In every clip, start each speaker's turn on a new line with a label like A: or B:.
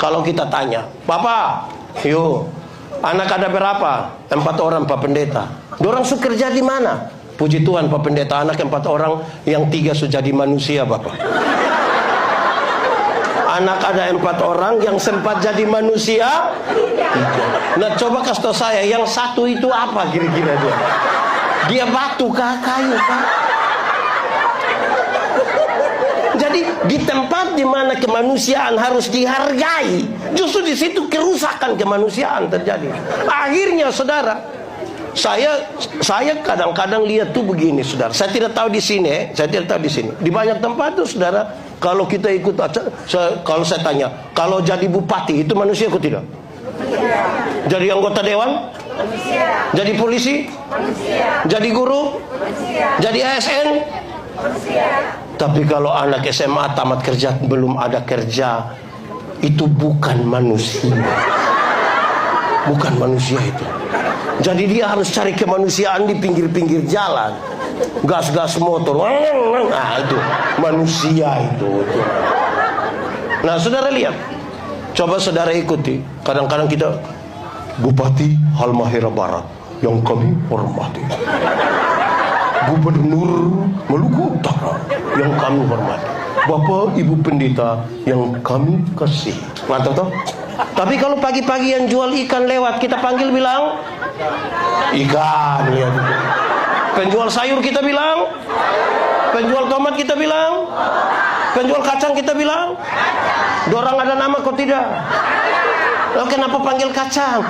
A: Kalau kita tanya, Bapak, yuk, anak ada berapa? 4 orang Pak Pendeta. Dorang suka kerja di mana? Puji Tuhan Pak Pendeta, anak 4 orang, yang 3 sudah jadi manusia Bapak. Anak ada 4 orang, yang sempat jadi manusia 3. Nah coba kasih tahu saya, yang 1 itu apa kira-kira dia? Dia batu kah, kayu kah? Jadi di tempat di mana kemanusiaan harus dihargai, justru di situ kerusakan kemanusiaan terjadi. Akhirnya saudara, saya kadang-kadang lihat tuh begini saudara. Saya tidak tahu di sini, Di banyak tempat tuh saudara, kalau kita ikut kalau saya tanya, kalau jadi bupati itu manusia atau tidak? Jadi anggota dewan? Manusia. Jadi polisi? Manusia. Jadi guru? Manusia. Jadi ASN? Manusia. Tapi kalau anak SMA tamat kerja, belum ada kerja, itu bukan manusia. Bukan manusia itu. Jadi dia harus cari kemanusiaan di pinggir-pinggir jalan. Gas-gas motor. Nah itu manusia itu. Nah saudara lihat. Coba saudara ikuti. Kadang-kadang kita, Bupati Halmahera Barat yang kami hormati, Gubernur Maluku Utara yang kami hormati, Bapak Ibu Pendeta yang kami kasih. Mantap toh? Tapi kalau pagi-pagi yang jual ikan lewat, kita panggil bilang ikan ya. Penjual sayur kita bilang, penjual tomat kita bilang, penjual kacang kita bilang. Dorang ada nama kok tidak? Lalu kenapa panggil kacang?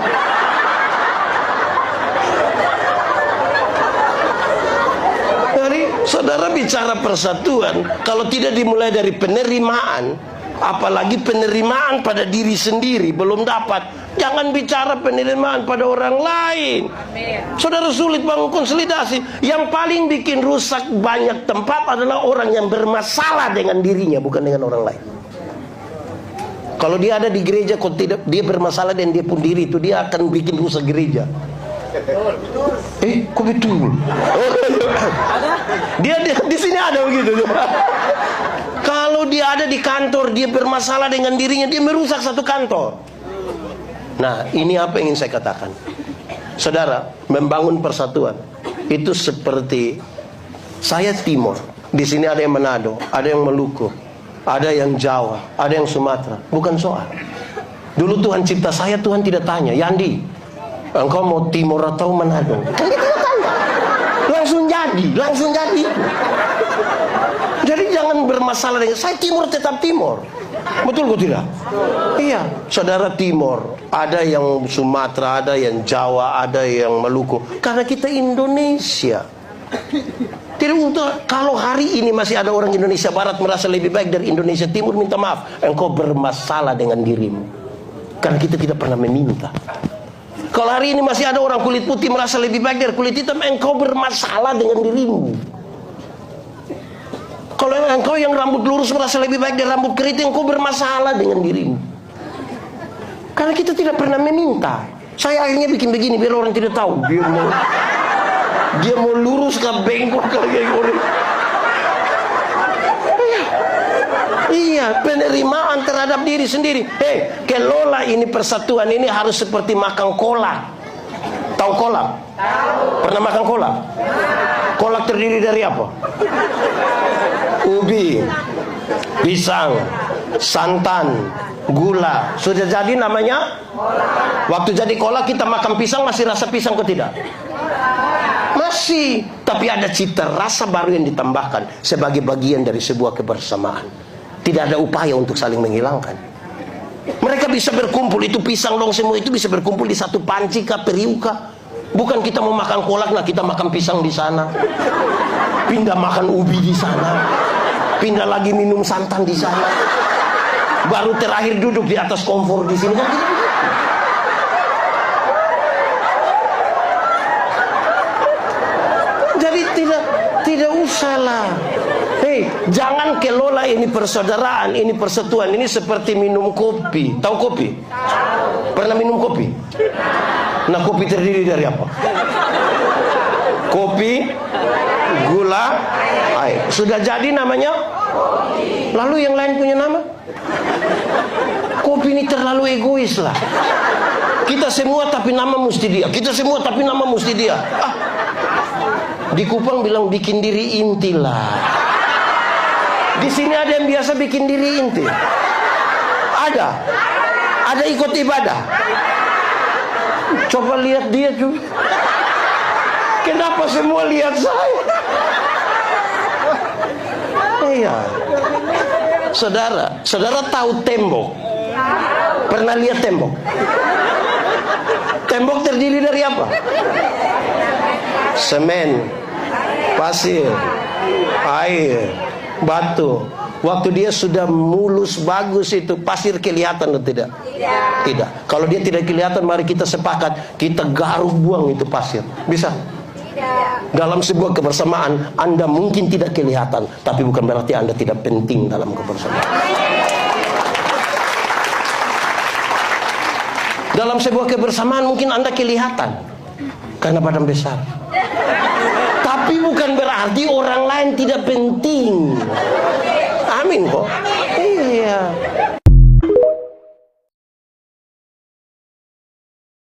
A: Jadi saudara bicara persatuan, kalau tidak dimulai dari penerimaan, apalagi penerimaan pada diri sendiri belum dapat, jangan bicara penerimaan pada orang lain. Saudara sulit bangun konsolidasi. Yang paling bikin rusak banyak tempat adalah orang yang bermasalah dengan dirinya, bukan dengan orang lain. Kalau dia ada di gereja, kok tidak, dia bermasalah dan dia pun diri itu, dia akan bikin rusak gereja. Kok betul? Dia di sini ada begitu. Kalau dia ada di kantor, dia bermasalah dengan dirinya, dia merusak satu kantor. Nah, ini apa yang ingin saya katakan. Saudara, membangun persatuan itu seperti saya Timur. Di sini ada yang Manado, ada yang Maluku, ada yang Jawa, ada yang Sumatera. Bukan soal. Dulu Tuhan cipta saya, Tuhan tidak tanya, Yandi, engkau mau Timur atau Manado? Kan dia tidak tanya. Langsung jadi. Jadi jangan bermasalah dengan saya Timur, tetap Timur. Betul kok tidak? Iya, saudara Timur, ada yang Sumatera, ada yang Jawa, ada yang Maluku. Karena kita Indonesia. Tidak untuk, kalau hari ini masih ada orang Indonesia Barat merasa lebih baik dari Indonesia Timur, minta maaf, engkau bermasalah dengan dirimu. Karena kita tidak pernah meminta. Kalau hari ini masih ada orang kulit putih merasa lebih baik dari kulit hitam, engkau bermasalah dengan dirimu. Kalau engkau yang rambut lurus merasa lebih baik dari rambut keriting, engkau bermasalah dengan dirimu. Karena kita tidak pernah meminta. Saya akhirnya bikin begini biar orang tidak tahu. Dia mau lurus ke bengkok kayak gini. Iya, penerimaan terhadap diri sendiri. Kelola ini persatuan ini harus seperti makan kolak. Tahu kolak? Pernah makan kolak? Kolak terdiri dari apa? Ubi, pisang, santan, gula. Sudah jadi namanya? Waktu jadi kolak kita makan pisang masih rasa pisang atau tidak? Masih, tapi ada cita rasa baru yang ditambahkan sebagai bagian dari sebuah kebersamaan. Tidak ada upaya untuk saling menghilangkan. Mereka bisa berkumpul, itu pisang dong, semua itu bisa berkumpul di satu panci kah, periuk kah. Bukan kita mau makan kolak, nah kita makan pisang di sana, pindah makan ubi di sana, pindah lagi minum santan di sana, baru terakhir duduk di atas kompor di sini. Jadi tidak usahlah. Jangan kelola ini persaudaraan, ini persatuan, ini seperti minum kopi. Tahu kopi? Pernah minum kopi? Nah, kopi terdiri dari apa? Kopi, gula, air. Sudah jadi namanya? Lalu yang lain punya nama? kopi ini terlalu egois lah. Kita semua tapi nama mesti dia. Kita semua tapi nama mesti dia. Di Kupang bilang bikin diri inti lah. Di sini ada yang biasa bikin diri inti. Ada ikut ibadah. Coba lihat dia tuh. Kenapa semua lihat saya? Iya. Saudara tahu tembok? Pernah lihat tembok? Tembok terdiri dari apa? Semen, pasir, air, batu. Waktu dia sudah mulus bagus itu, pasir kelihatan atau tidak? Tidak. Kalau dia tidak kelihatan, mari kita sepakat, kita garuk buang itu pasir. Bisa? Dalam sebuah kebersamaan Anda mungkin tidak kelihatan, tapi bukan berarti Anda tidak penting dalam kebersamaan. Dalam sebuah kebersamaan mungkin Anda kelihatan karena badan besar, tapi bukan berarti orang lain tidak penting. Amin kok. Iya.